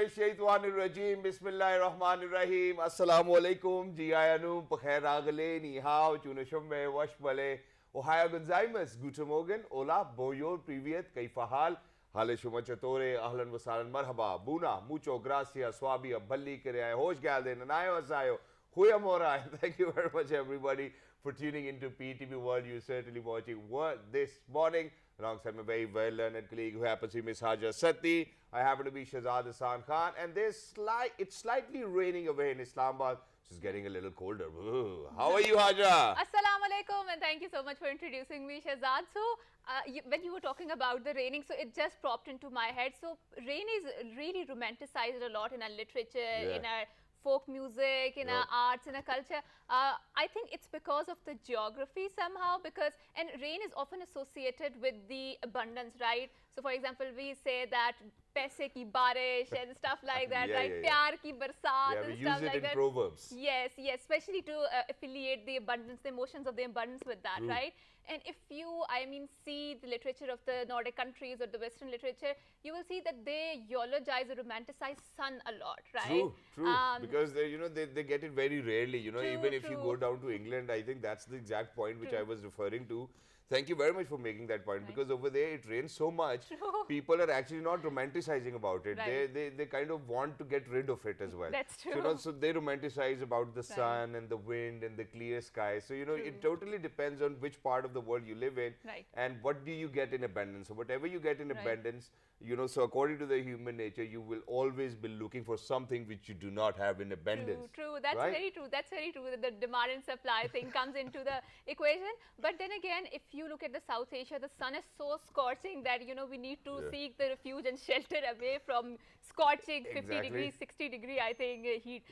Minash-shaytanir-rajim. Bismillahir-rahmanir-rahim. Assalamualaikum. Ji ayanum. Pakhair agale. Ni hao. Chunashumme. Washbale. Ohio gozaimasu. Guten Morgen. Hola. Bonjour. Privyet. Kaifa hal? Hale shuma chatore. Ahlan wa sahlan. Marhaba. Buna. Mucho gracias. Swabia. Balli kare. Hosh galde. Nanayo asayo. Huyamora. Thank you very much, everybody, for tuning into PTV World. You're certainly watching World this morning alongside my very well-learned colleague who happens to be Miss Haja Satti. I happen to be Shahzad Hassan Khan, and it's slightly raining away in Islamabad. It's getting a little colder. Ooh. How are you, Haja? Assalamu alaikum, and thank you so much for introducing me, Shahzad. So, when you were talking about the raining, so it just popped into my head. So, rain is really romanticized a lot in our literature, in our folk music, in our arts, in our culture. I think it's because of the geography somehow, and rain is often associated with the abundance, right? So for example, we say that paise ki barish and stuff like that, right? Pyar ki barsat and stuff like that. We use it in proverbs. Yes, especially to affiliate the abundance, the emotions of the abundance with that, right? And if you, see the literature of the Nordic countries or the Western literature, you will see that they eulogize or romanticize sun a lot, right? True. Because they get it very rarely. Even if you go down to England, I think that's the exact point which I was referring to. Thank you very much for making that point, because over there it rains so much, people are actually not romanticizing about it. They kind of want to get rid of it as well. That's true. So they romanticize about the sun and the wind and the clear sky. So, it totally depends on which part of the world you live in and what do you get in abundance. So whatever you get in abundance, so according to the human nature, you will always be looking for something which you do not have in abundance. True. That's very true. That's very true. The demand and supply thing comes into the equation. But then again, if you look at the South Asia, the sun is so scorching that, we need to seek the refuge and shelter away from scorching 50 degrees, 60 degree, I think, heat.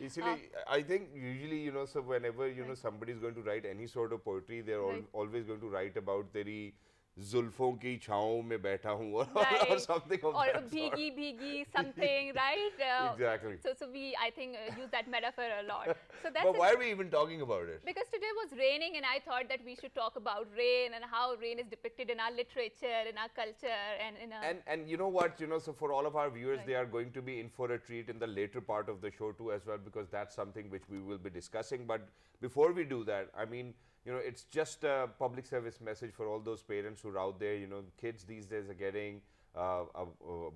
I think usually, so whenever, somebody is going to write any sort of poetry, they're always going to write about their जुल्फों की छाँव में बैठा हूँ or something of that sort. Or bhigi something, right? Exactly. So we, I think, use that metaphor a lot. So that's but why are we even talking about it? Because today was raining, and I thought that we should talk about rain and how rain is depicted in our literature, in our culture, and in our... And you know what, so for all of our viewers, they are going to be in for a treat in the later part of the show too as well, because that's something which we will be discussing. But before we do that, it's just a public service message for all those parents who are out there. Kids these days are getting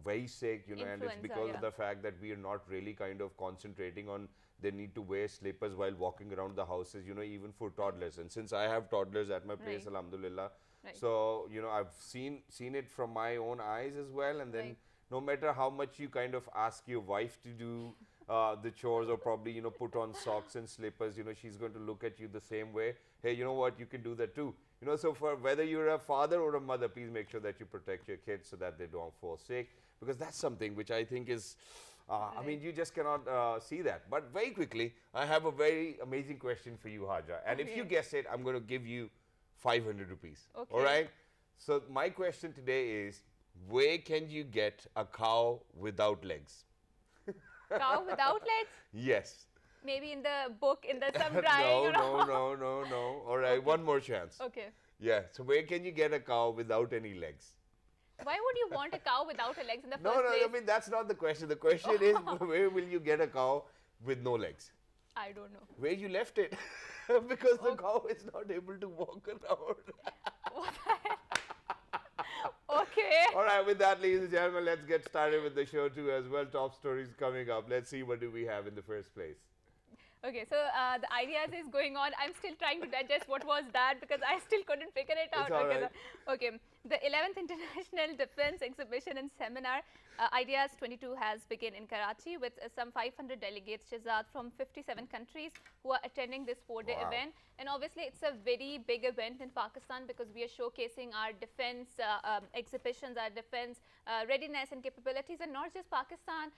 very sick, and it's because of the fact that we are not really kind of concentrating on the need to wear slippers while walking around the houses, even for toddlers. And since I have toddlers at my place, alhamdulillah, so, I've seen it from my own eyes as well. And then no matter how much you kind of ask your wife to do the chores, or probably, put on socks and slippers, she's going to look at you the same way. Hey, you know what, you can do that too. So for whether you're a father or a mother, please make sure that you protect your kids so that they don't fall sick, because that's something which I think is, you just cannot see that. But very quickly, I have a very amazing question for you, Haja. And if you guess it, I'm going to give you 500 rupees. All right? So my question today is, where can you get a cow without legs? Cow without legs? Yes. Maybe in the book, in the some drawing. No. All right, one more chance. Okay. Yeah, so where can you get a cow without any legs? Why would you want a cow without a legs in the first place? No, that's not the question. The question is, where will you get a cow with no legs? I don't know. Where you left it. Because the cow is not able to walk around. What the hell? Okay. All right, with that, ladies and gentlemen, let's get started with the show too as well. Top stories coming up. Let's see what do we have in the first place. Okay, so the ideas is going on. I'm still trying to digest what was that, because I still couldn't figure it out. Okay, the 11th International Defense Exhibition and Seminar Ideas 22 has begun in Karachi with some 500 delegates, Shahzad, from 57 countries who are attending this 4-day event. And obviously, it's a very big event in Pakistan, because we are showcasing our defense exhibitions, our defense readiness and capabilities. And not just Pakistan,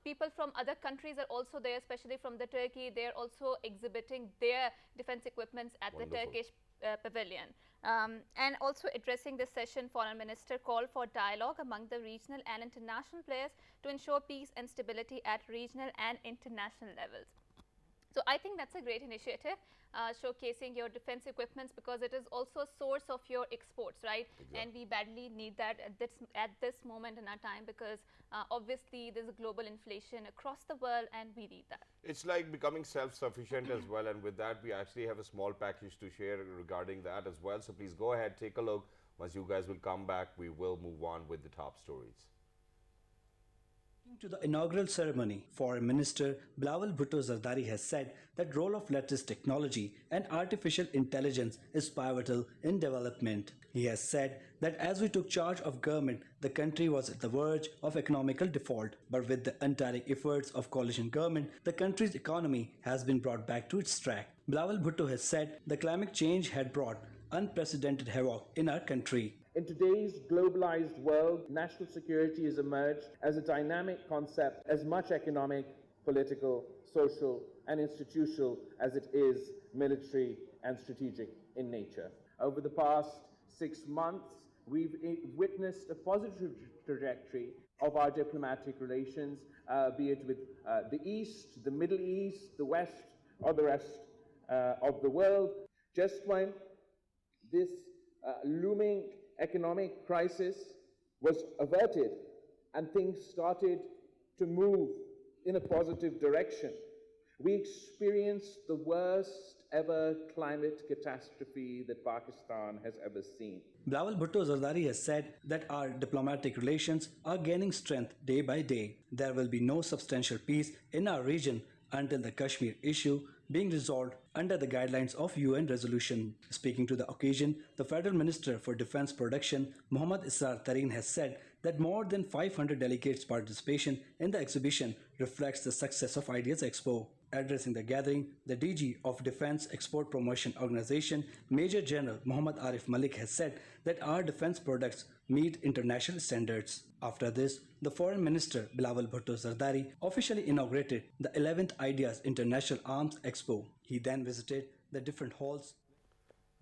people from other countries are also there, especially from the Turkey. They're also exhibiting their defense equipments at the Turkish pavilion. And also addressing this session, Foreign Minister called for dialogue among the regional and international players to ensure peace and stability at regional and international levels. So I think that's a great initiative, showcasing your defense equipments, because it is also a source of your exports, right? Exactly. And we badly need that at this moment in our time, because obviously there's a global inflation across the world, and we need that. It's like becoming self-sufficient as well, and with that we actually have a small package to share regarding that as well. So please go ahead, take a look. Once you guys will come back, we will move on with the top stories. To the inaugural ceremony, Foreign Minister Bilawal Bhutto Zardari has said that role of latest technology and artificial intelligence is pivotal in development. He has said that as we took charge of government, the country was at the verge of economical default, but with the untiring efforts of coalition government, the country's economy has been brought back to its track. Bilawal Bhutto has said the climate change had brought unprecedented havoc in our country. In today's globalized world, national security has emerged as a dynamic concept, as much economic, political, social, and institutional as it is military and strategic in nature. Over the past 6 months, we've witnessed a positive trajectory of our diplomatic relations, be it with the East, the Middle East, the West, or the rest of the world. Just when this looming economic crisis was averted and things started to move in a positive direction, we experienced the worst ever climate catastrophe that Pakistan has ever seen. Bilawal Bhutto Zardari has said that our diplomatic relations are gaining strength day by day. There will be no substantial peace in our region until the Kashmir issue being resolved under the guidelines of UN resolution. Speaking to the occasion, the Federal Minister for Defence Production, Mohammad Israr Tareen, has said that more than 500 delegates' participation in the exhibition reflects the success of Ideas Expo. Addressing the gathering, the DG of Defence Export Promotion Organization, Major General Muhammad Arif Malik, has said that our defence products meet international standards. After this, the Foreign Minister Bilawal Bhutto Zardari officially inaugurated the 11th Ideas International Arms Expo. He then visited the different halls.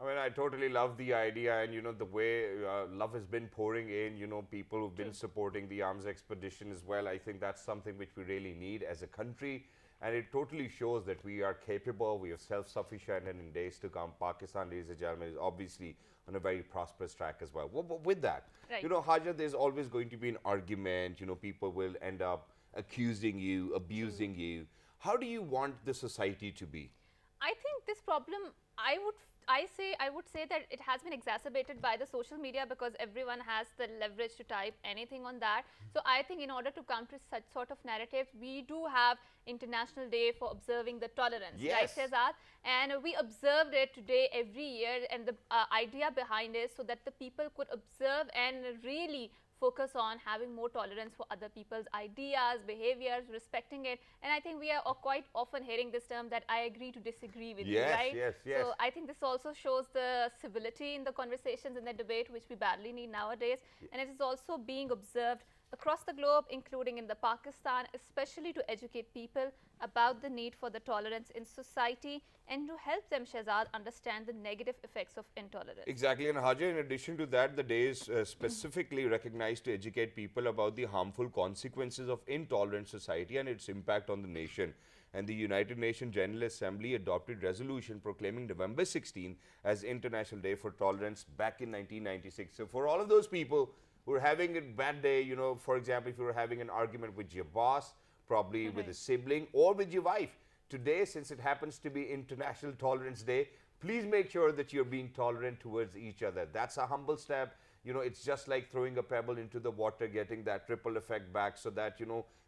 I mean, I totally love the idea, and the way love has been pouring in, people who've been supporting the arms expedition as well. I think that's something which we really need as a country, and it totally shows that we are capable, we are self-sufficient, and in days to come, Pakistan, ladies and gentlemen, is obviously on a very prosperous track as well. With that, right. Haja, there's always going to be an argument, people will end up accusing you, abusing you. How do you want the society to be? I think this problem, I would say that it has been exacerbated by the social media, because everyone has the leverage to type anything on that. So I think in order to counter such sort of narratives, we do have International Day for observing the tolerance, yes, right, Shehzad? And we observed it today every year, and the idea behind it so that the people could observe and really focus on having more tolerance for other people's ideas, behaviors, respecting it. And I think we are quite often hearing this term that I agree to disagree with you, right? Yes. So I think this also shows the civility in the conversations, in the debate, which we badly need nowadays. And it is also being observed across the globe, including in the Pakistan, especially to educate people about the need for the tolerance in society and to help them, Shehzad, understand the negative effects of intolerance. Exactly, and Haja, in addition to that, the day is specifically recognized to educate people about the harmful consequences of intolerant society and its impact on the nation. And the United Nations General Assembly adopted resolution proclaiming November 16 as International Day for Tolerance back in 1996. So for all of those people who are having a bad day, for example, if you're having an argument with your boss, probably with a sibling or with your wife, today, since it happens to be International Tolerance Day, please make sure that you're being tolerant towards each other. That's a humble step. It's just like throwing a pebble into the water, getting that ripple effect back, so that,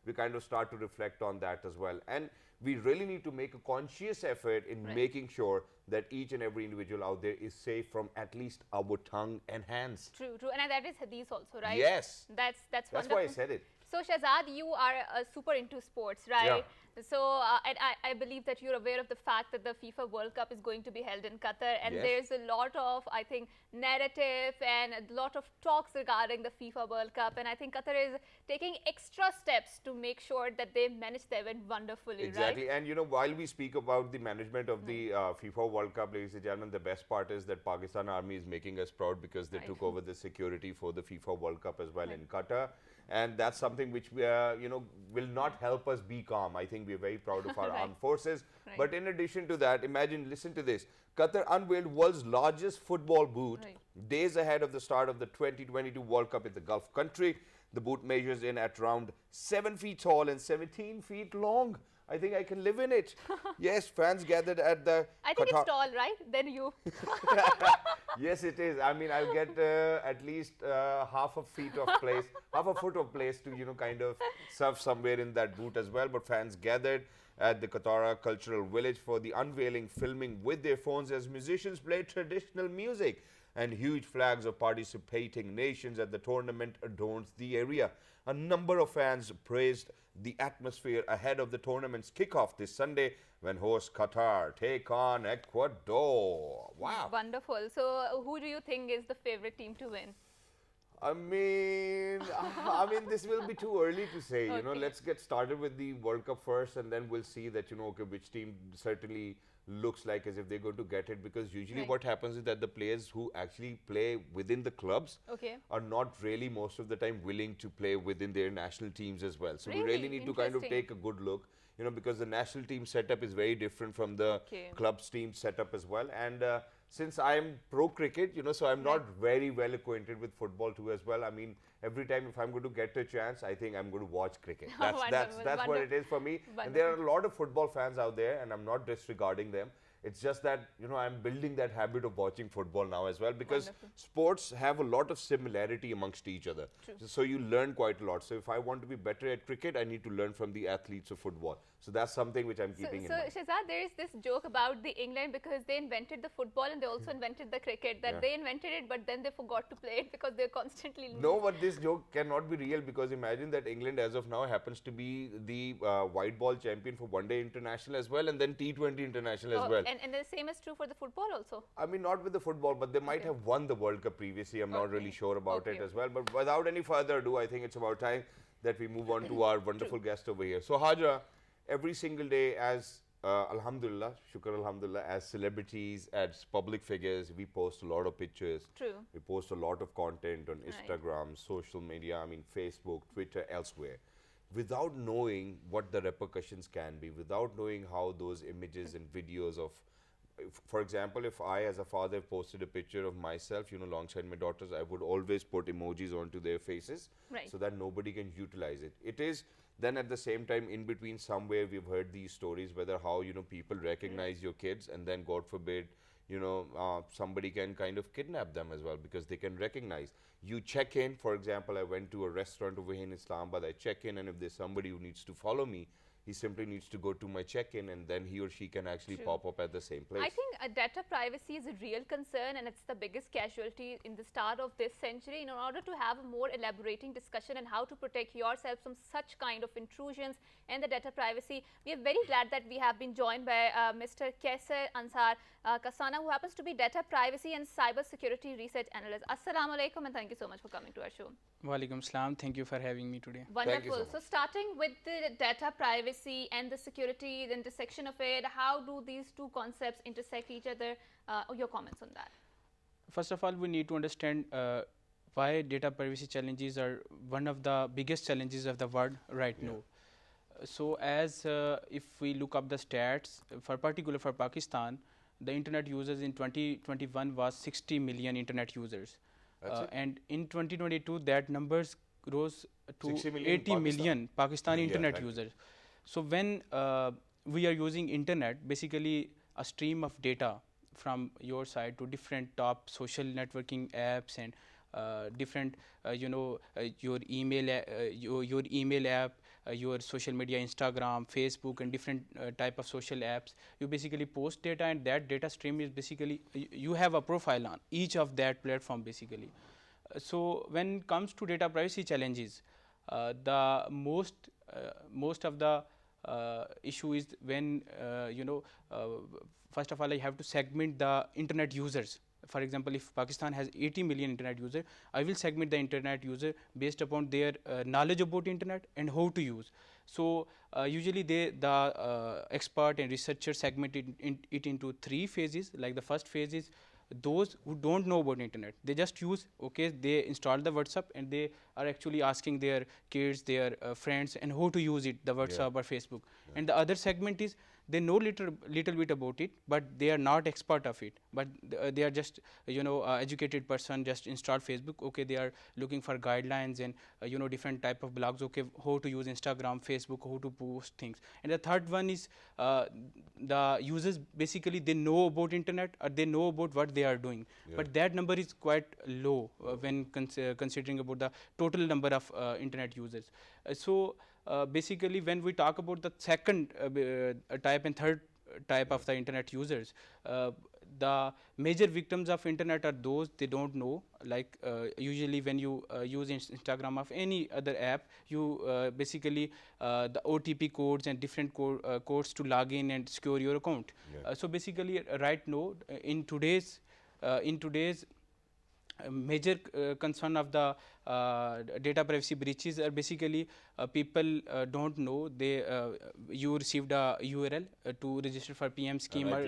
we kind of start to reflect on that as well. And we really need to make a conscious effort in making sure that each and every individual out there is safe from at least our tongue and hands. True. And that is hadith also, right? Yes. That's That's wonderful. why I said it. So Shehzad, you are super into sports, right? Yeah. So and I believe that you're aware of the fact that the FIFA World Cup is going to be held in Qatar, and Yes. there's a lot of, I think, narrative and a lot of talks regarding the FIFA World Cup, and I think Qatar is taking extra steps to make sure that they manage the event wonderfully, Exactly. right? And while we speak about the management of the FIFA World Cup, ladies and gentlemen, the best part is that Pakistan Army is making us proud because they took over the security for the FIFA World Cup as well in Qatar. and that's something which we, will not help us be calm. I think we're very proud of our Right. armed forces. Right. But in addition to that, imagine, listen to this. Qatar unveiled world's largest football boot Right. days ahead of the start of the 2022 World Cup in the Gulf country. The boot measures in at around 7 feet tall and 17 feet long. I think I can live in it. Yes, fans gathered at the I think Qatar. it's tall, right? Then you. Yes, it is. I mean, I'll get at least half a feet of place, half a foot of place to, kind of surf somewhere in that boot as well. But fans gathered at the Qatar Cultural Village for the unveiling, filming with their phones as musicians played traditional music. And huge flags of participating nations at the tournament adorns the area. A number of fans praised the atmosphere ahead of the tournament's kickoff this Sunday when host Qatar take on Ecuador. Wow. Wonderful. So, who do you think is the favorite team to win? I mean, this will be too early to say. Okay. Let's get started with the World Cup first, and then we'll see that, okay, which team certainly looks like as if they're going to get it. Because usually Right. what happens is that the players who actually play within the clubs Okay. are not really most of the time willing to play within their national teams as well. So we Really? really need to kind of Interesting. take a good look, because the national team setup is very different from the Okay. club's team setup as well. And since I'm pro cricket, so I'm not very well acquainted with football too as well. I mean, every time if I'm going to get a chance, I think I'm going to watch cricket. That's Wonderful, what it is for me. And there are a lot of football fans out there, and I'm not disregarding them. It's just that, I'm building that habit of watching football now as well, because Wonderful. sports have a lot of similarity amongst each other. True. So you learn quite a lot. So if I want to be better at cricket, I need to learn from the athletes of football. So that's something which I'm keeping in mind. Shahzad, there is this joke about the England because they invented the football and they also invented the cricket. That Yeah. they invented it, but then they forgot to play it because they're constantly losing. No, but this joke cannot be real, because imagine that England as of now happens to be the white ball champion for one day international as well, and then T20 international as well. And the same is true for the football also. I mean, not with the football, but they might Okay. have won the World Cup previously. I'm not Okay. really sure about it Okay. as well. But without any further ado, I think it's about time that we move on to our wonderful guest over here. So, Hajra, every single day as Alhamdulillah, Shukr Alhamdulillah, as celebrities, as public figures, we post a lot of pictures. True. We post a lot of content on Right. Instagram, social media, I mean, Facebook, Twitter, elsewhere, without knowing what the repercussions can be, without knowing how those images and videos of, for example, if I as a father posted a picture of myself, alongside my daughters, I would always put emojis onto their faces Right. so that nobody can utilize it. It is then at the same time in between somewhere we've heard these stories, whether how, people recognize your kids and then God forbid, somebody can kind of kidnap them as well because they can recognize. You check in, for example, I went to a restaurant over here in Islamabad, I check in, and if there's somebody who needs to follow me, he simply needs to go to my check-in and then he or she can actually True. pop up at the same place. I think data privacy is a real concern and it's the biggest casualty in the start of this century. In order to have a more elaborating discussion on how to protect yourself from such kind of intrusions and the data privacy, we are very glad that we have been joined by Mr. Kaisar Ansar Kasana, who happens to be data privacy and cyber security research analyst. Assalamu alaikum and thank you so much for coming to our show. Walaikum salam. Thank you for having me today. Wonderful. so So starting with the data privacy and the security, the intersection of it, how do these two concepts intersect each other? Your comments on that? First of all, we need to understand why data privacy challenges are one of the biggest challenges of the world right now. So as if we look up the stats, for particular for Pakistan, the internet users in 2021 was 60 million internet users. That's it? And in 2022, that numbers rose to 60 million 80 Pakistan. million Pakistani Yeah, internet thank you. users. So when we are using internet, basically a stream of data from your side to different top social networking apps and different, your email, your email app, your social media, Instagram, Facebook, and different type of social apps. You basically post data, and that data stream is basically you have a profile on each of that platform basically. So when it comes to data privacy challenges, the most of the issue is when first of all I have to segment the internet users. For example, if Pakistan has 80 million internet users, I will segment the internet user based upon their knowledge about internet and how to use. So usually the expert and researchers segment it into three phases. Like the first phase is those who don't know about internet. They just use, okay, they install the WhatsApp and they are actually asking their kids, their friends, and how to use it, the WhatsApp or Facebook. And the other segment is they know little bit about it, but they are not expert of it. But they are just educated person, just install Facebook. Okay, they are looking for guidelines and different type of blogs. Okay, how to use Instagram, Facebook, how to post things. And the third one is the users basically they know about internet or they know about what they are doing, but that number is quite low when considering about the total number of internet users. Basically, when we talk about the second type and third type of the internet users, the major victims of internet are those they don't know. Like usually when you use Instagram of any other app, you basically the OTP codes and different codes to log in and secure your account. So basically, right now in today's major concern of the data privacy breaches are basically people don't know you received a URL to register for PM scheme or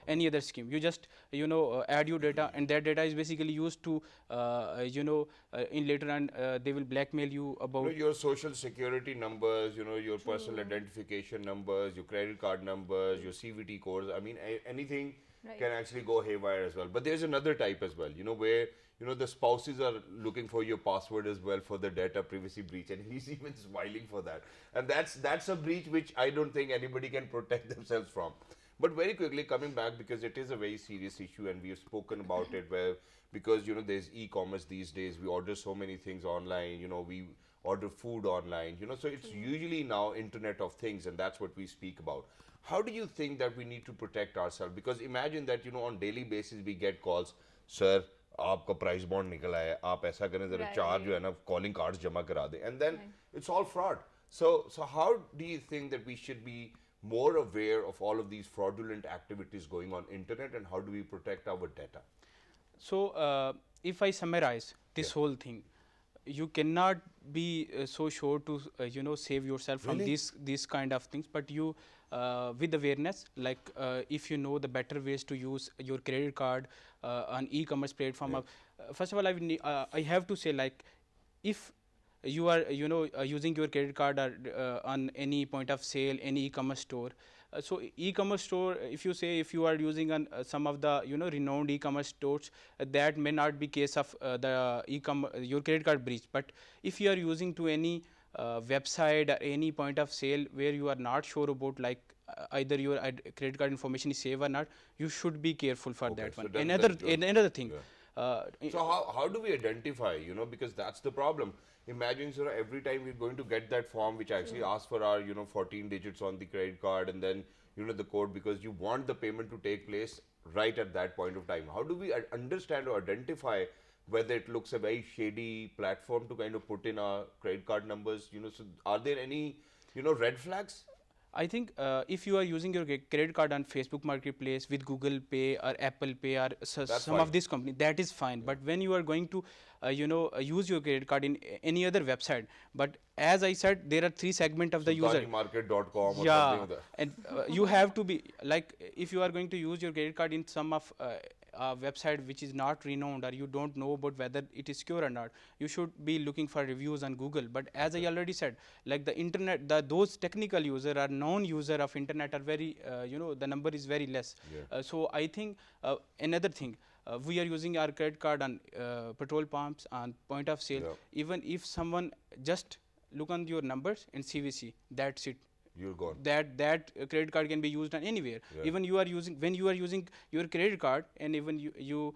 any other scheme. You just add your data, and that data is basically used to in later on they will blackmail you about your social security numbers, your personal identification numbers, your credit card numbers, your CVT codes. I mean anything can actually go haywire as well. But there's another type as well, where the spouses are looking for your password as well for the data privacy breach, and he's even smiling for that. And that's a breach which I don't think anybody can protect themselves from. But very quickly coming back, because it is a very serious issue and we have spoken about it, where because there's e-commerce these days, we order so many things online, we order food online, so it's usually now Internet of Things, and that's what we speak about. How do you think that we need to protect ourselves? Because imagine that, on daily basis we get calls, sir, आपका price bond निकला है, आप ऐसा करें जरा चार जो है ना calling cards जमा करा दें, and then it's all fraud. So how do you think that we should be more aware of all of these fraudulent activities going on internet, and how do we protect our data? So if I summarize this whole thing, you cannot be so sure to save yourself from these kind of things, but you with awareness, like if you know the better ways to use your credit card on e-commerce platform. First of all, I have to say, like, if you are using your credit card on any point of sale, any e-commerce store. So e-commerce store, if you are using on some of the renowned e-commerce stores, that may not be case of your credit card breach. But if you are using to any website or any point of sale where you are not sure about, like either your credit card information is safe or not, you should be careful for that one. Another thing. So how do we identify, because that's the problem. Imagine, every time we're going to get that form which actually asks for our, 14 digits on the credit card, and then, the code, because you want the payment to take place right at that point of time. How do we understand or identify whether it looks a very shady platform to kind of put in our credit card numbers? So are there any, red flags? I think if you are using your credit card on Facebook Marketplace with Google Pay or Apple Pay or some of these companies, that is fine. But when you are going to use your credit card in any other website, but as I said, there are three segments of the user. Market.com or something like that. And you have to be, like, if you are going to use your credit card in some of website which is not renowned, or you don't know about whether it is secure or not, you should be looking for reviews on Google. But as I already said, like the internet, those technical user or known user of internet are very, the number is very less. So I think another thing, we are using our credit card on petrol pumps, on point of sale. Even if someone just look on your numbers and CVC, that's it. You're gone. That credit card can be used on anywhere. Even when you are using your credit card, and even you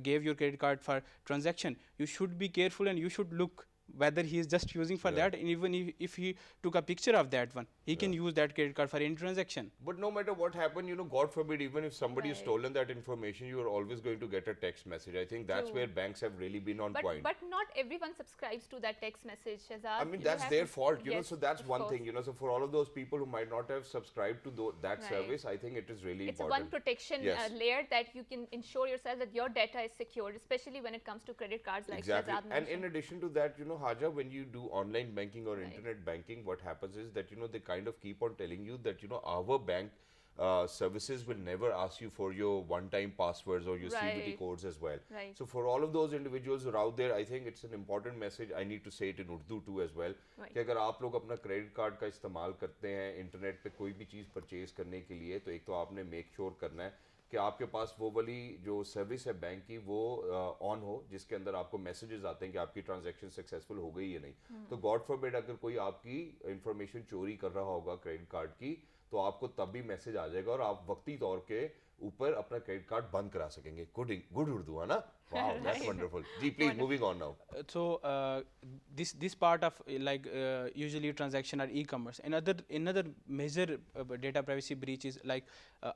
gave your credit card for transaction, you should be careful and you should look whether he is just using for that, and even if he took a picture of that one, he can use that credit card for any transaction. But no matter what happened, God forbid, even if somebody has stolen that information, you are always going to get a text message. I think that's where banks have really been on point. But not everyone subscribes to that text message, Shehzad. I mean, that's their fault, so that's one thing, so for all of those people who might not have subscribed to that service, I think it is really important. It's one protection layer that you can ensure yourself that your data is secured, especially when it comes to credit cards, like Shehzad mentioned. And in addition to that, Haja, when you do online banking or internet banking, what happens is that, they kind of keep on telling you that, our bank services will never ask you for your one-time passwords or your CVT Right. codes as well. Right. So for all of those individuals who are out there, I think it's an important message. I need to say it in Urdu too as well. Right. कि अगर आप लोग अपना credit card का इस्तेमाल करते हैं internet पे कोई भी चीज़ परचेज करने के लिए, तो एक तो आपने मेक श्योर करना है कि आपके पास वो वाली जो सर्विस है बैंक की वो ऑन हो, जिसके अंदर आपको मैसेजेस आते हैं कि आपकी ट्रांजैक्शन सक्सेसफुल हो गई या नहीं. तो गॉड फॉरबिड अगर कोई आपकी इंफॉर्मेशन चोरी कर रहा होगा क्रेडिट कार्ड की, तो आपको तब भी मैसेज आ जाएगा और आप वक्ती तौर के ऊपर अपना क्रेडिट कार्ड बंद करा सकेंगे. गुड उर्दू है ना? Wow, that's wonderful. Ji, please, moving on now. So this part of usually transaction are e-commerce. Another major data privacy breach is like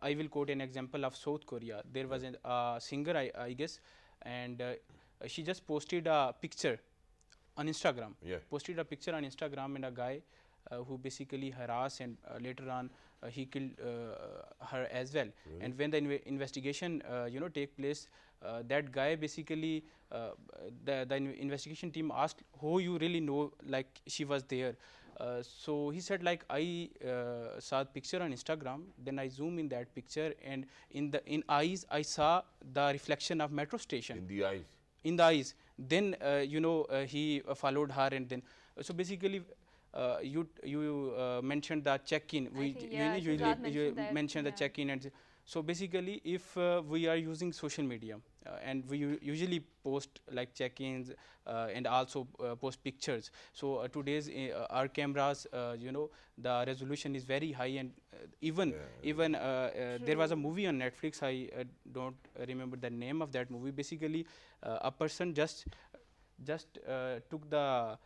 I will quote an example of South Korea. There was a singer, I guess, and she just posted a picture on Instagram. Yeah. Posted a picture on Instagram and a guy who basically harassed and later on he killed her as well. Really? And when the investigation take place, that guy basically the investigation team asked who you really know, like she was there. So he said like I saw the picture on Instagram, then I zoom in that picture and in eyes I saw the reflection of metro station In the eyes. in the eyes. Then he followed her and then so basically you mentioned the check-in. Yeah, Shahzad mentioned that, mentioned the yeah. check-in and so basically if we are using social media and we usually post like check-ins and also post pictures. So today's our cameras, the resolution is very high and even there was a movie on Netflix. I don't remember the name of that movie. Basically, a person just took the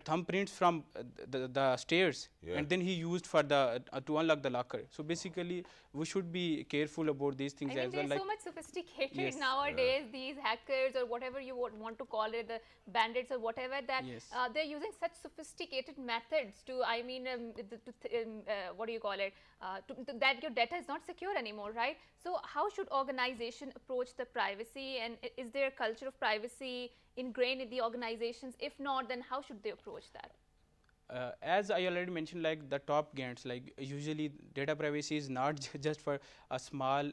thumbprints from the stairs and then he used for the to unlock the locker. So basically we should be careful about these things I mean, as well. they're Like so much sophisticated Yes. nowadays, these hackers or whatever you want to call it, the bandits or whatever, that Yes. they're using such sophisticated methods to, I mean, what do you call it, that your data is not secure anymore, right? So how should organization approach the privacy, and is there a culture of privacy ingrained in the organizations? If not, then how should they approach that? as I already mentioned, like the top giants, like usually data privacy is not just for a small,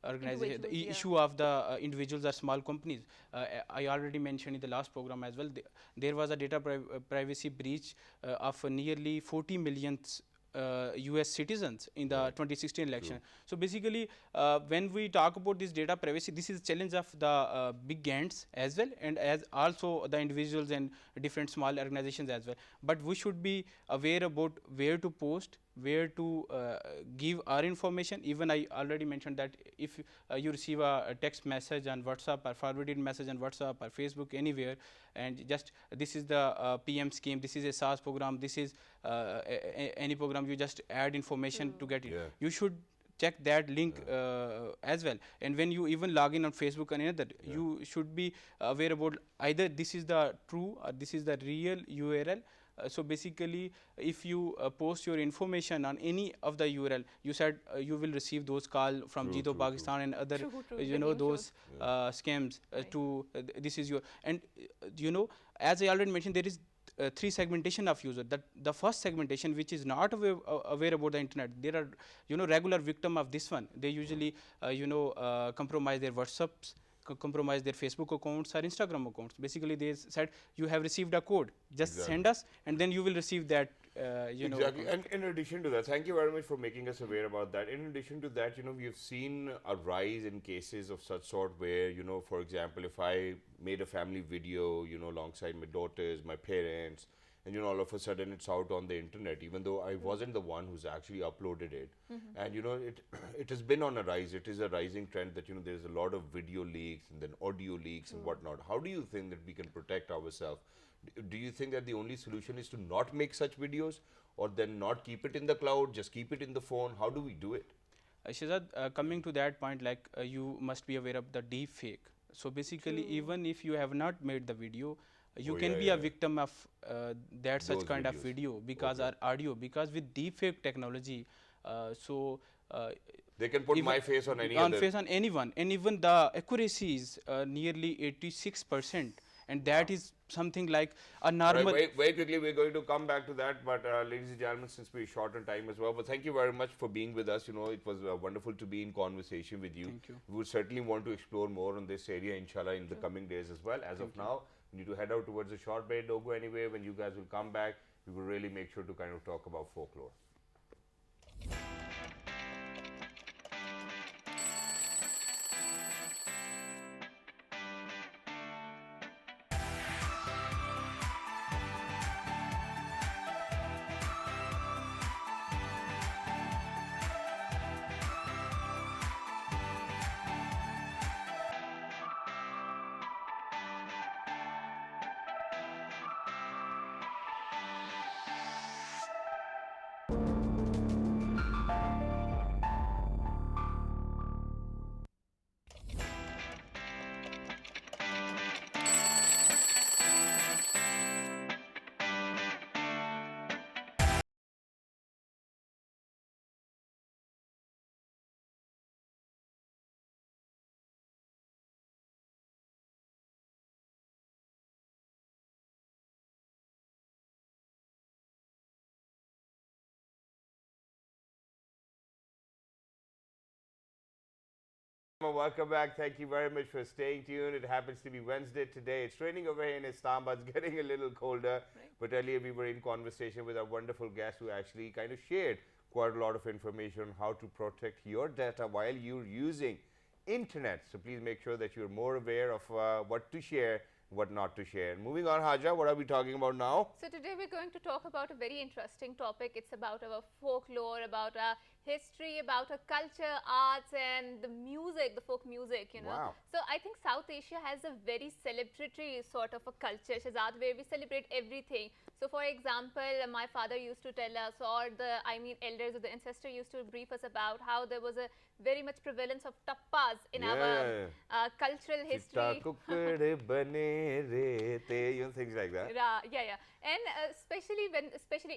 organization. The Individuals, yeah. issue of the individuals or small companies. I already mentioned in the last program as well. There was a data privacy breach of nearly 40 million US citizens in the 2016 election. So basically, when we talk about this data privacy, this is a challenge of the big giants as well, and as also the individuals and different small organizations as well. But we should be aware about where to post, where to give our information. Even I already mentioned that if you receive a text message on WhatsApp or forwarded message on WhatsApp or Facebook, anywhere, and just this is the PM scheme, this is a SaaS program, this is any program, you just add information to get it. Yeah. You should check that link as well. And when you even log in on Facebook and another, you should be aware about either this is the true or this is the real URL. So basically, if you post your information on any of the URL, you said you will receive those calls from Jido Pakistan and other, True, the news those scams to this is your, and as I already mentioned, there is three segmentation of user. That the first segmentation, which is not aware about the internet, there are regular victim of this one. They usually compromise their WhatsApps, compromise their Facebook accounts or Instagram accounts. Basically, they said you have received a code, just send us, and then you will receive that. Exactly. And in addition to that, thank you very much for making us aware about that. In addition to that, we have seen a rise in cases of such sort where, for example, if I made a family video, alongside my daughters, my parents, and all of a sudden it's out on the internet, even though I wasn't the one who's actually uploaded it. And it has been on a rise. It is a rising trend that there's a lot of video leaks and then audio leaks and whatnot. How do you think that we can protect ourselves? Do you think that the only solution is to not make such videos, or then not keep it in the cloud, just keep it in the phone? How do we do it? Shahzad, coming to that point, like you must be aware of the deep fake. So basically, even if you have not made the video, you can be a victim of that such Those kind of videos. video, because our audio, because with deepfake technology, They can put my face on any other. face on anyone, and even the accuracy is nearly 86%. and that is something like a normal. Right, very quickly, we're going to come back to that. But ladies and gentlemen, since we're short on time as well, but thank you very much for being with us. You know, it was wonderful to be in conversation with you. Thank you. We would certainly want to explore more on this area, inshallah, in the coming days as well. As of now, we need to head out towards the short break. Don't go anywhere. When you guys will come back, we will really make sure to kind of talk about folklore. Welcome back. Thank you very much for staying tuned. It happens to be Wednesday today. It's raining over here in Istanbul. It's getting a little colder. But earlier we were in conversation with our wonderful guest who actually kind of shared quite a lot of information on how to protect your data while you're using internet. So please make sure that you're more aware of what to share, what not to share. Moving on, Haja, what are we talking about now? So today we're going to talk about a very interesting topic. It's about our folklore, about our history, about our culture, arts, and the music, the folk music, you know. Wow. So I think South Asia has a very celebratory sort of a culture, Shahzad, where we celebrate everything. So for example, my father used to tell us, or elders or the ancestor used to brief us about how there was a very much prevalence of tappas in our cultural history. You know, things like that. Yeah. And especially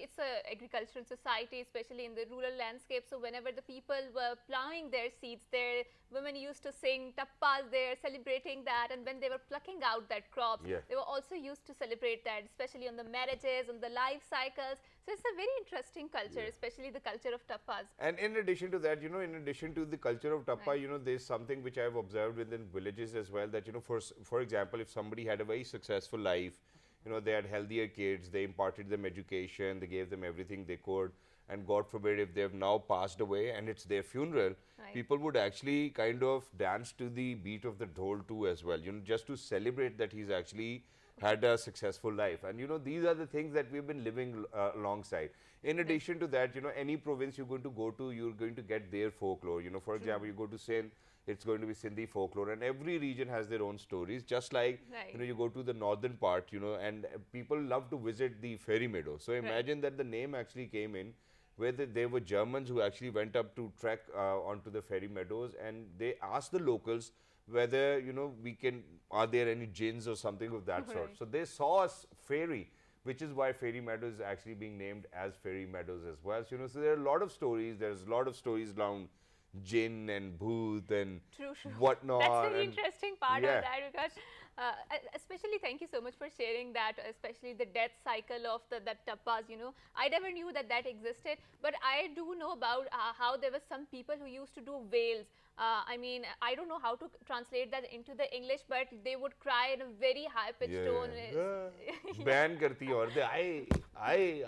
it's a agricultural society, especially in the rural landscape. So whenever the people were plowing their seeds, their women used to sing tappas there, celebrating that. And when they were plucking out that crops, they were also used to celebrate that, especially on the marriages, on the life cycles. So it's a very interesting culture, especially the culture of tappas. And in addition to that, you know, in addition to the culture of tappa, you know, there's something which I've observed within villages as well, that, you know, for example, if somebody had a very successful life, you know, they had healthier kids, they imparted them education, they gave them everything they could, and God forbid if they've now passed away and it's their funeral, people would actually kind of dance to the beat of the dhol too as well, you know, just to celebrate that he's actually had a successful life. And you know, these are the things that we've been living alongside. In addition to that, you know, any province you're going to go to, you're going to get their folklore. You know, for example, you go to Sindh, it's going to be Sindhi folklore, and every region has their own stories. Just like, you know, you go to the northern part, you know, and people love to visit the fairy meadow. So imagine that the name actually came in where there were Germans who actually went up to trek onto the fairy meadows, and they asked the locals whether, you know, are there any jinns or something of that sort. So they saw a fairy, which is why Fairy Meadows is actually being named as Fairy Meadows as well. So, you know, so there are a lot of stories. There's a lot of stories around jinn and bhoot and whatnot. That's the interesting part of that, because especially thank you so much for sharing that, especially the death cycle of that tappas, you know. I never knew that existed, but I do know about how there were some people who used to do wails. I mean, I don't know how to translate that into the English, but they would cry in a very high pitched tone. Ban karti aurtein, I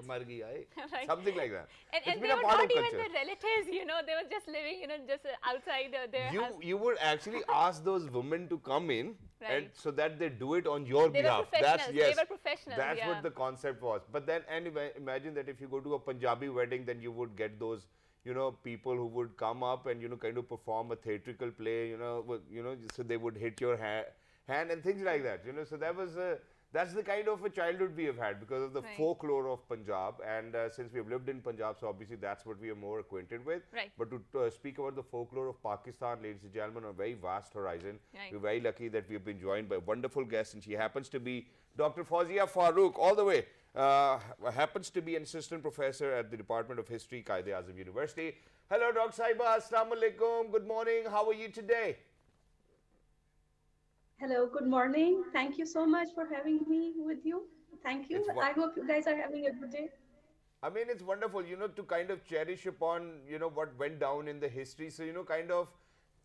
mar gayi, I. Something like that. And they were not even the relatives, you know, they were just living, you know, just outside their house. You would actually ask those women to come in, and so that they do it on your behalf. They were professionals. That's what the concept was. But then, anyway, imagine that if you go to a Punjabi wedding, then you would get those, you know, people who would come up and, you know, kind of perform a theatrical play, you know, so they would hit your hand and things like that, you know. So that's the kind of a childhood we have had because of the folklore of Punjab. And since we've lived in Punjab, so obviously that's what we are more acquainted with. But to speak about the folklore of Pakistan, ladies and gentlemen, on a very vast horizon, we're very lucky that we've been joined by a wonderful guest, and she happens to be Dr. Fawzia Farooq, all the way. Happens to be an assistant professor at the Department of History, Quaid-e-Azam University. Hello, Dr. Saiba. Assalamu alaikum. Good morning. How are you today? Hello, good morning. Thank you so much for having me with you. Thank you. It's what I hope you guys are having a good day. I mean, it's wonderful, to kind of cherish upon, what went down in the history. So, kind of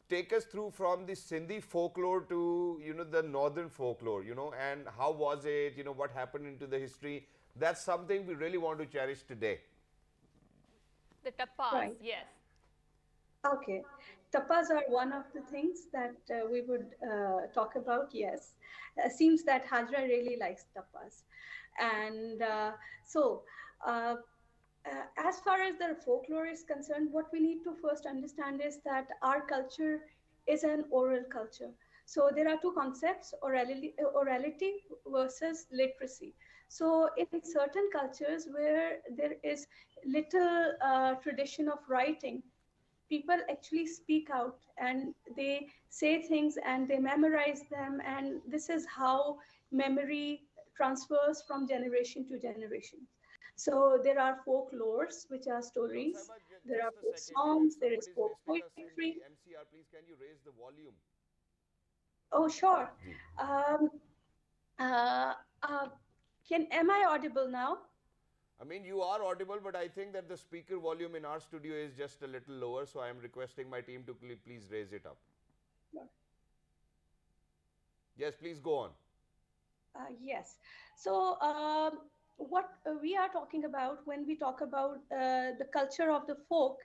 take us through from the Sindhi folklore to, the northern folklore, and how was it, what happened into the history. That's something we really want to cherish today. The tapas, Right. yes. Okay. Tapas are one of the things that we would talk about. Yes. Seems that Hajra really likes tapas. And so, uh, as far as the folklore is concerned, what we need to first understand is that our culture is an oral culture. So there are two concepts: orality versus literacy. So in certain cultures where there is little tradition of writing, people actually speak out and they say things and they memorize them, and this is how memory transfers from generation to generation. So there are folklores, which are stories, Sahiba, there are just a folk second. If songs, there is somebody is folk listening us in poetry. the MCR, please can you raise the volume? Oh, sure. Ji. um, uh, uh, am I audible now? I mean, you are audible, but I think that the speaker volume in our studio is just a little lower, so I am requesting my team to please raise it up. Yes, please go on. Yes. So, what we are talking about when we talk about the culture of the folk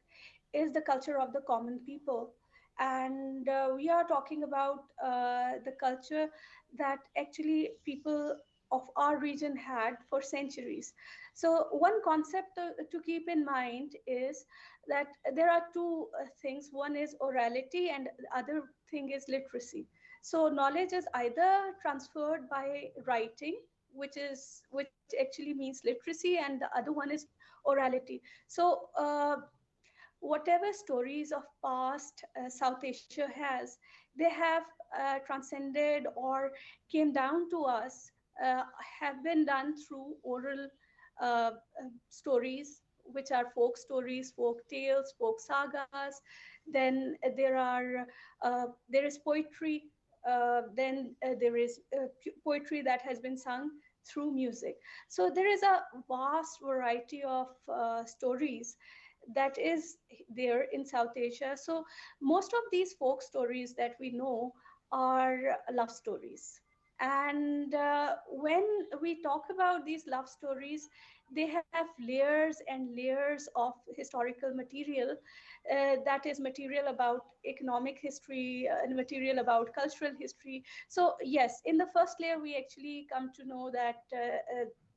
is the culture of the common people. And we are talking about the culture that actually people of our region had for centuries. So, one concept to keep in mind is that there are two things: one is orality, and the other thing is literacy. So knowledge is either transferred by writing, which actually means literacy, and the other one is orality. So whatever stories of past South Asia has, they have transcended or came down to us, uh, have been done through oral stories, which are folk stories, folk tales, folk sagas. Then there is poetry. Then there is poetry that has been sung through music. So there is a vast variety of stories that is there in South Asia. So most of these folk stories that we know are love stories. And when we talk about these love stories, they have layers and layers of historical material, that is material about economic history and material about cultural history. So yes, in the first layer we actually come to know that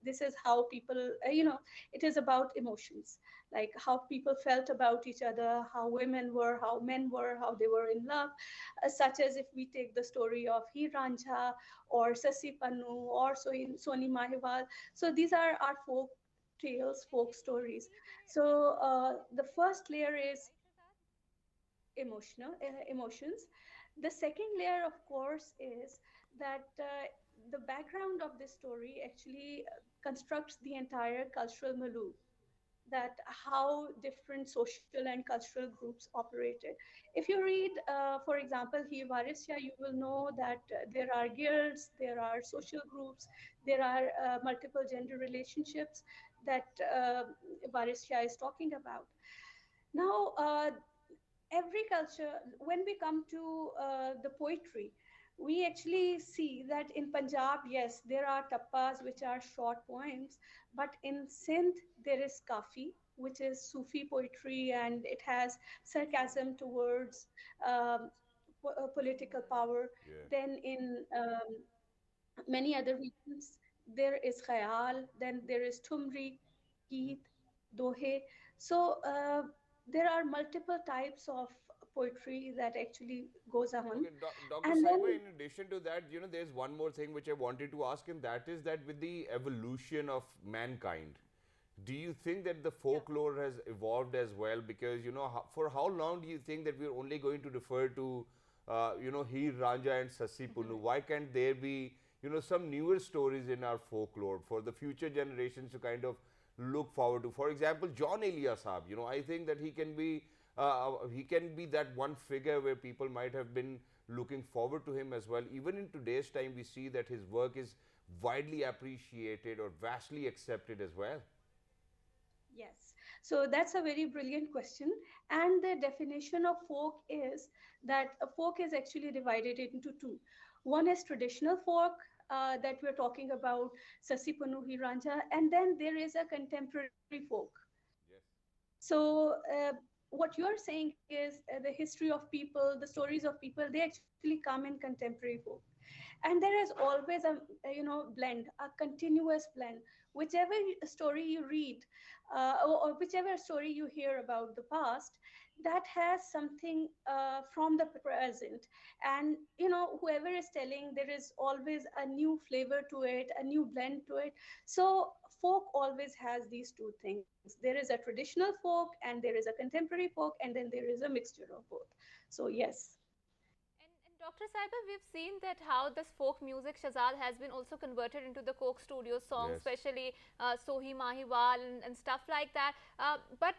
this is how people, it is about emotions, like how people felt about each other, how women were, how men were, how they were in love, such as if we take the story of Heer Ranjha or Sasi Pannu or Soni Mahiwal. So these are our folk tales, folk stories. So the first layer is emotions. The second layer, of course, is that the background of this story actually constructs the entire cultural milieu, that how different social and cultural groups operated. If you read, for example, Hi Varisya, you will know that there are guilds, there are social groups, there are multiple gender relationships that Varisya is talking about. Now, every culture, when we come to the poetry, we actually see that in Punjab, yes, there are tappas, which are short poems, but in Sindh, there is kafi, which is Sufi poetry, and it has sarcasm towards um, political power. Yeah. Then in many other regions, there is khayal, then there is tumri, geet, dohe. So there are multiple types of poetry that actually goes on. Okay, Dr. And Saiba, then, in addition to that, there's one more thing which I wanted to ask, and that is that with the evolution of mankind, do you think that the folklore has evolved as well? Because, for how long do you think that we're only going to refer to, Heer Ranja and Sassi Punnu? Why can't there be, some newer stories in our folklore for the future generations to kind of look forward to? For example, John Elias Saab, I think that he can be that one figure where people might have been looking forward to him as well. Even in today's time, we see that his work is widely appreciated or vastly accepted as well. Yes. So that's a very brilliant question. And the definition of folk is that a folk is actually divided into two. One is traditional folk, that we're talking about, Sasi Panuhi Ranja, and then there is a contemporary folk. Yes. So what you're saying is the history of people, the stories of people, they actually come in contemporary folk. And there is always a blend, a continuous blend. Whichever story you read, or whichever story you hear about the past, that has something from the present. And whoever is telling, there is always a new flavor to it, a new blend to it. So folk always has these two things. There is a traditional folk, and there is a contemporary folk, and then there is a mixture of both. So yes. And Dr. Saiba, we've seen that how this folk music, Shahzad, has been also converted into the Coke Studio songs, Yes. especially Sohi Mahiwal and stuff like that. But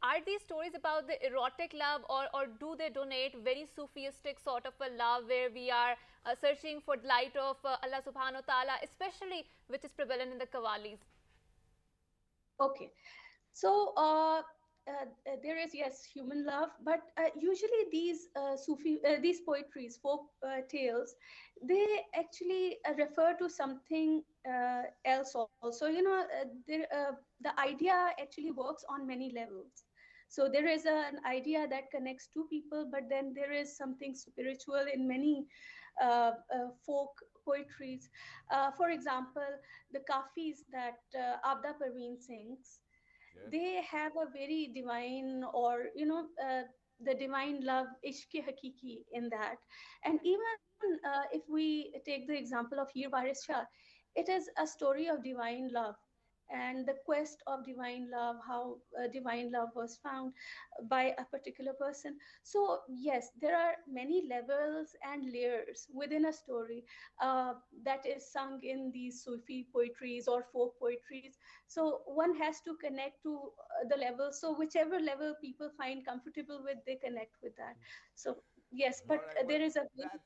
are these stories about the erotic love, or do they donate very Sufistic sort of a love where we are searching for the light of Allah subhanahu wa ta'ala, especially which is prevalent in the Qawwalis? Okay. So there is, yes, human love, but usually these these poetries, folk tales, they actually refer to something else also. The idea actually works on many levels. So there is an idea that connects two people, but then there is something spiritual in many folk poetries. For example, the kafis that Abda Parveen sings, Yes. they have a very divine, or the divine love, ishq hakiki, in that. And even if we take the example of Heer Waris Shah, it is a story of divine love and the quest of divine love, how divine love was found by a particular person. So yes, there are many levels and layers within a story that is sung in these Sufi poetries or folk poetries. So one has to connect to the level. So whichever level people find comfortable with, they connect with that. So yes, All but right, there but is a that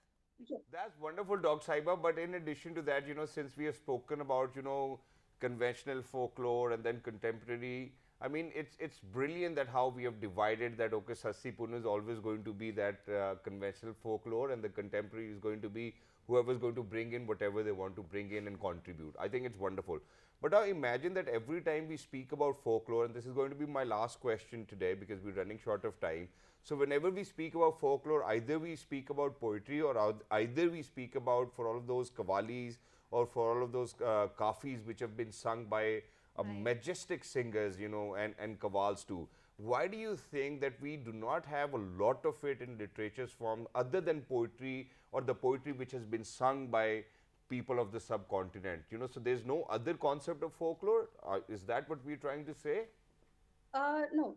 yeah. that's wonderful, Doc Saiba. But in addition to that, since we have spoken about, conventional folklore and then contemporary, I mean, it's brilliant that how we have divided that. Okay, Sassi Pun is always going to be that conventional folklore, and the contemporary is going to be whoever is going to bring in whatever they want to bring in and contribute. I think it's wonderful. But now imagine that every time we speak about folklore, and this is going to be my last question today because we're running short of time. So whenever we speak about folklore, either we speak about poetry, or either we speak about for all of those qawwalis, or for all of those kafis which have been sung by majestic singers, and qawwals too. Why do you think that we do not have a lot of it in literature's form other than poetry, or the poetry which has been sung by people of the subcontinent? So there's no other concept of folklore. Is that what we're trying to say? No.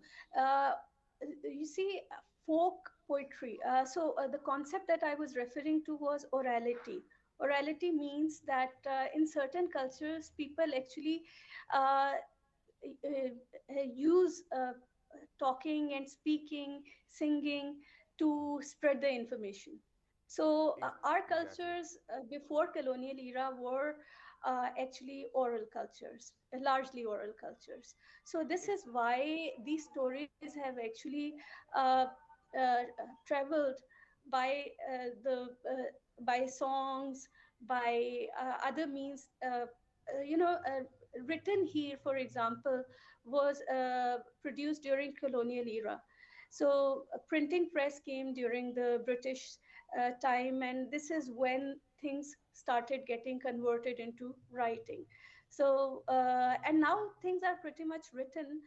You see, folk poetry. So the concept that I was referring to was orality. Orality means that in certain cultures, people actually uh, use talking and speaking, singing to spread the information. So our Exactly. cultures before colonial era were actually oral cultures, largely oral cultures. So this is why these stories have actually uh, traveled by by songs, by other means. Written here, for example, was produced during colonial era. So a printing press came during the British time, and this is when things started getting converted into writing. So and now things are pretty much written,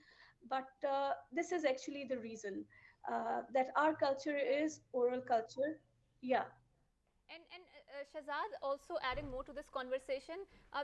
but this is actually the reason that our culture is oral culture. Yeah. And Shahzad, also adding more to this conversation,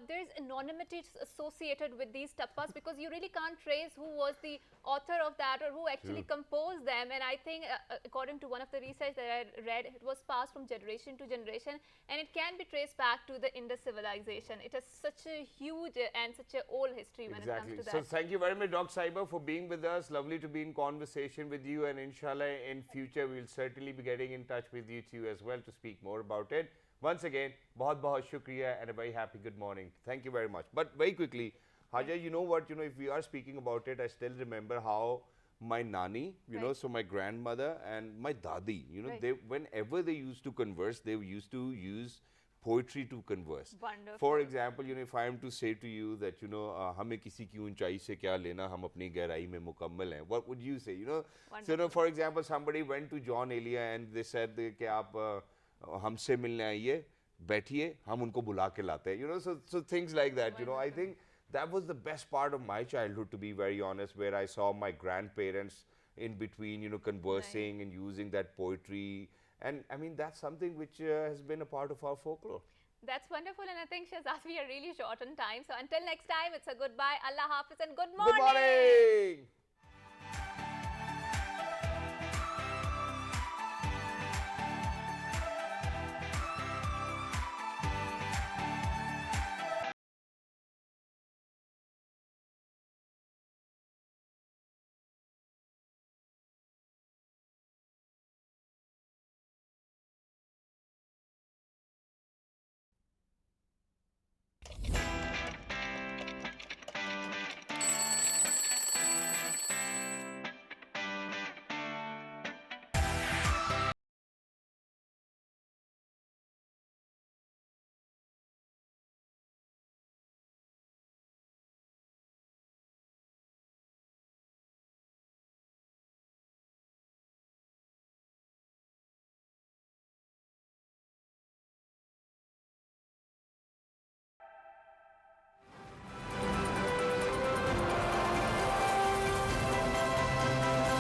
there is anonymity associated with these tappas because you really can't trace who was the author of that or who actually composed them. And I think, according to one of the research that I read, it was passed from generation to generation, and it can be traced back to the Indus civilization. It has such a huge and such an old history when it comes to that. So thank you very much, Dr. Saiba, for being with us. Lovely to be in conversation with you, and inshallah in future we'll certainly be getting in touch with you too as well to speak more about it. Once again, bahut shukriya and a very happy good morning. Thank you very much. But very quickly, Haja, you know what, if we are speaking about it, I still remember how my nani, so my grandmother and my dadi, they, whenever they used to converse, they used to use poetry to converse. Wonderful. For example, if I am to say to you that, हमें किसी की ऊंचाई से क्या लेना, हम अपनी गहराई में मुकम्मल हैं, what would you say? So, for example, somebody went to John Elia and they said कि आप हमसे मिलने आइए, बैठिए, हम उनको बुला के लाते हैं. So things like that. I think that was the best part of my childhood, to be very honest, where I saw my grandparents in between, conversing and using that poetry. And I mean, that's something which has been a part of our folklore. That's wonderful, and I think, Shahzad, we are really short on time. So until next time, it's a goodbye, Allah Hafiz, and good morning. Good morning.